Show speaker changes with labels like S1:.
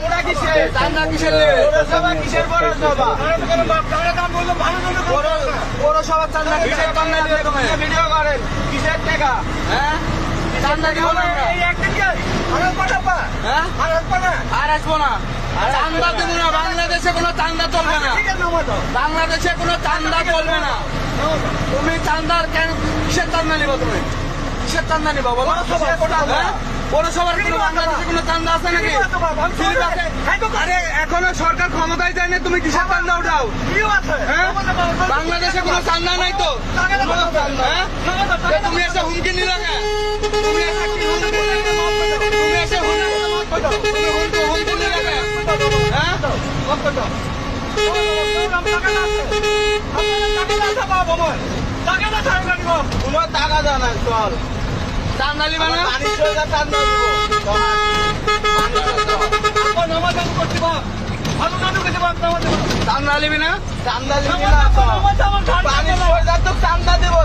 S1: চান্দা কিসের? চান্দা কিসের নেবে? পৌরসভা কিসের পৌরসভা? পৌরসভার চান্দা কিসের? চান্দা নেবে তুমি? ভিডিও করেন কিসের টাকা? হ্যাঁ চান্দা দিব না আমরা। হ্যাঁ আর আসবো না। চান্দা দিব না। বাংলাদেশে কোনো চান্দা চলবে না। বাংলাদেশে কোনো চান্দা চলবে না। তুমি চান্দার কেন কিসের চান্দা নিবা? তুমি কিসের চান্দা নিবা বলো? হ্যাঁ? পৌরসভার কোনো বাংলাদেশে কোনো চান্দা আছে নাকি? আরে এখনো সরকার ক্ষমতায় যায় না, তুমি কিসের চান্দা উঠাও? হ্যাঁ? বাংলাদেশে কোনো চান্দা নাই তো। হ্যাঁ? তুমি এসে হুমকি নিলে কেন? তুমি এসে কি হুমকি নিলে? তুমি এসে হুমকি নিলে কেন? হ্যাঁ? কোনো টাকা জানা চল চান্দা নিবা না? চান্দা নিবি না? চান্দা নিবি না? চান্দা দেবো